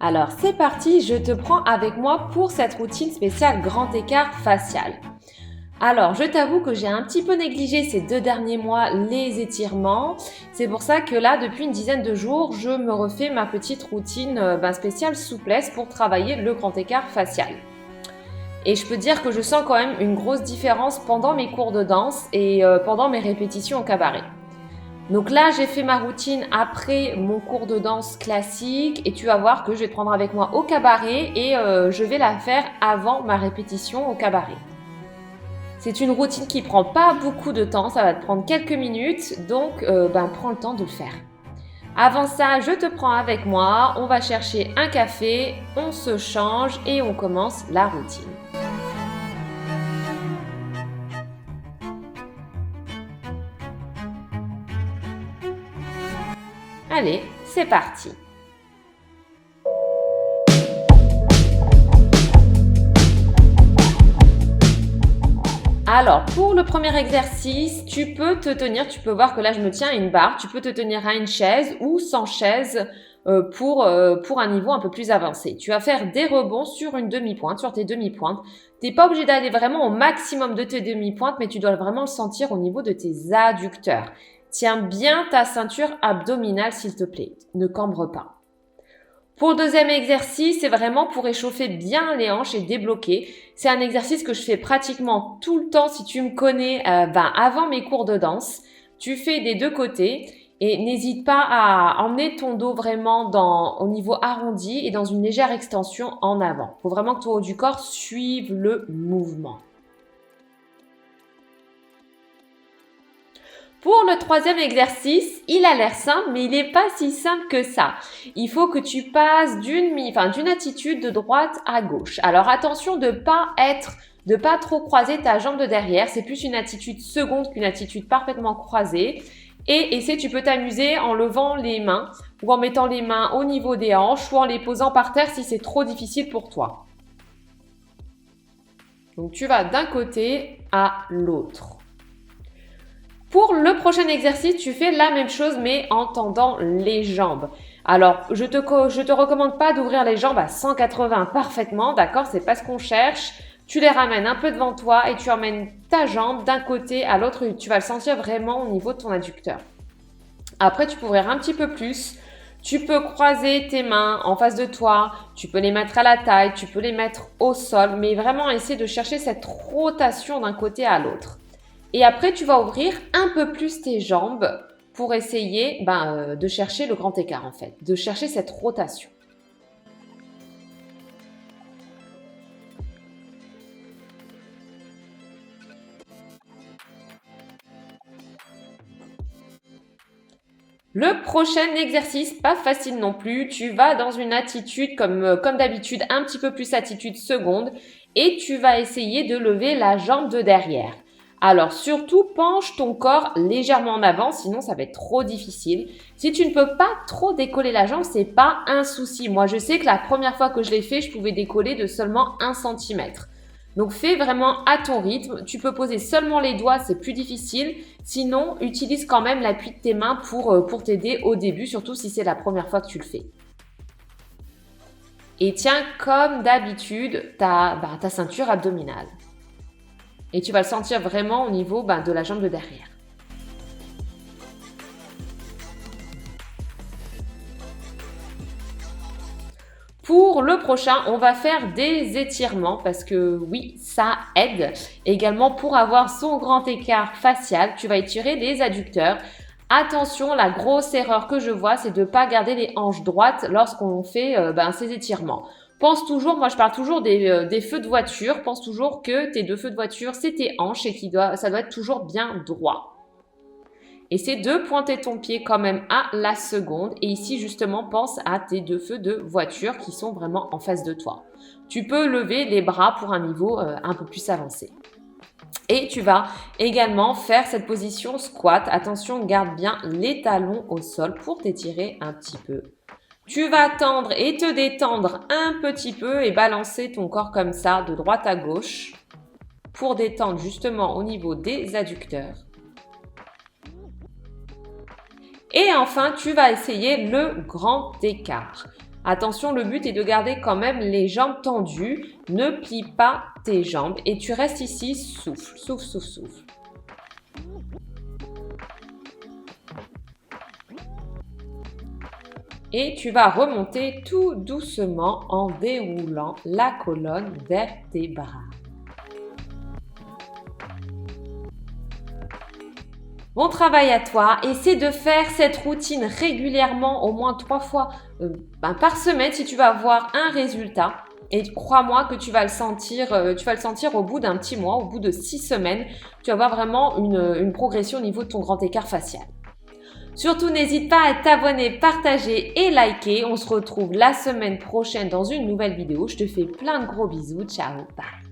Alors c'est parti, je te prends avec moi pour cette routine spéciale grand écart facial. Alors je t'avoue que j'ai un petit peu négligé ces 2 derniers mois les étirements. C'est pour ça que là, depuis une dizaine de jours, je me refais ma petite routine spéciale souplesse pour travailler le grand écart facial. Et je peux dire que je sens quand même une grosse différence pendant mes cours de danse et pendant mes répétitions au cabaret. Donc là, j'ai fait ma routine après mon cours de danse classique et tu vas voir que je vais te prendre avec moi au cabaret et je vais la faire avant ma répétition au cabaret. C'est une routine qui prend pas beaucoup de temps, ça va te prendre quelques minutes, donc prends le temps de le faire. Avant ça, je te prends avec moi, on va chercher un café, on se change et on commence la routine. Allez, c'est parti. Alors, pour le premier exercice, tu peux te tenir, tu peux voir que là je me tiens à une barre, tu peux te tenir à une chaise ou sans chaise pour un niveau un peu plus avancé. Tu vas faire des rebonds sur une demi-pointe, sur tes demi-pointes. Tu n'es pas obligé d'aller vraiment au maximum de tes demi-pointes, mais tu dois vraiment le sentir au niveau de tes adducteurs. Tiens bien ta ceinture abdominale s'il te plaît, ne cambre pas. Pour le deuxième exercice, c'est vraiment pour réchauffer bien les hanches et débloquer. C'est un exercice que je fais pratiquement tout le temps si tu me connais avant mes cours de danse. Tu fais des deux côtés et n'hésite pas à emmener ton dos vraiment au niveau arrondi et dans une légère extension en avant. Il faut vraiment que ton haut du corps suive le mouvement. Pour le troisième exercice, il a l'air simple, mais il n'est pas si simple que ça. Il faut que tu passes d'une attitude de droite à gauche. Alors attention de pas trop croiser ta jambe de derrière. C'est plus une attitude seconde qu'une attitude parfaitement croisée. Et tu peux t'amuser en levant les mains ou en mettant les mains au niveau des hanches ou en les posant par terre si c'est trop difficile pour toi. Donc tu vas d'un côté à l'autre. Pour le prochain exercice, tu fais la même chose mais en tendant les jambes. Alors, je te recommande pas d'ouvrir les jambes à 180 parfaitement, d'accord? C'est pas ce qu'on cherche. Tu les ramènes un peu devant toi et tu emmènes ta jambe d'un côté à l'autre. Tu vas le sentir vraiment au niveau de ton adducteur. Après, tu peux ouvrir un petit peu plus. Tu peux croiser tes mains en face de toi. Tu peux les mettre à la taille, tu peux les mettre au sol, mais vraiment essayer de chercher cette rotation d'un côté à l'autre. Et après, tu vas ouvrir un peu plus tes jambes pour essayer de chercher le grand écart en fait, de chercher cette rotation. Le prochain exercice, pas facile non plus, tu vas dans une attitude comme d'habitude, un petit peu plus attitude seconde et tu vas essayer de lever la jambe de derrière. Alors surtout, penche ton corps légèrement en avant, sinon ça va être trop difficile. Si tu ne peux pas trop décoller la jambe, c'est pas un souci. Moi, je sais que la première fois que je l'ai fait, je pouvais décoller de seulement 1 cm. Donc fais vraiment à ton rythme. Tu peux poser seulement les doigts, c'est plus difficile. Sinon, utilise quand même l'appui de tes mains pour t'aider au début, surtout si c'est la première fois que tu le fais. Et tiens comme d'habitude ta ceinture abdominale. Et tu vas le sentir vraiment au niveau de la jambe de derrière. Pour le prochain, on va faire des étirements parce que oui, ça aide. Également pour avoir son grand écart facial, tu vas étirer les adducteurs. Attention, la grosse erreur que je vois, c'est de ne pas garder les hanches droites lorsqu'on fait ces étirements. Pense toujours, moi je parle toujours des feux de voiture, pense toujours que tes deux feux de voiture, c'est tes hanches et ça doit être toujours bien droit. Essaie de pointer ton pied quand même à la seconde. Et ici, justement, pense à tes deux feux de voiture qui sont vraiment en face de toi. Tu peux lever les bras pour un niveau un peu plus avancé. Et tu vas également faire cette position squat. Attention, garde bien les talons au sol pour t'étirer un petit peu. Tu vas tendre et te détendre un petit peu et balancer ton corps comme ça de droite à gauche pour détendre justement au niveau des adducteurs. Et enfin, tu vas essayer le grand écart. Attention, le but est de garder quand même les jambes tendues. Ne plie pas tes jambes et tu restes ici, souffle, souffle, souffle, souffle. Et tu vas remonter tout doucement en déroulant la colonne vertébrale. Bon travail à toi, essaie de faire cette routine régulièrement, au moins 3 fois par semaine si tu vas avoir un résultat. Et crois-moi que tu vas le sentir au bout d'un petit mois, au bout de 6 semaines, tu vas voir vraiment une progression au niveau de ton grand écart facial. Surtout, n'hésite pas à t'abonner, partager et liker. On se retrouve la semaine prochaine dans une nouvelle vidéo. Je te fais plein de gros bisous. Ciao, bye.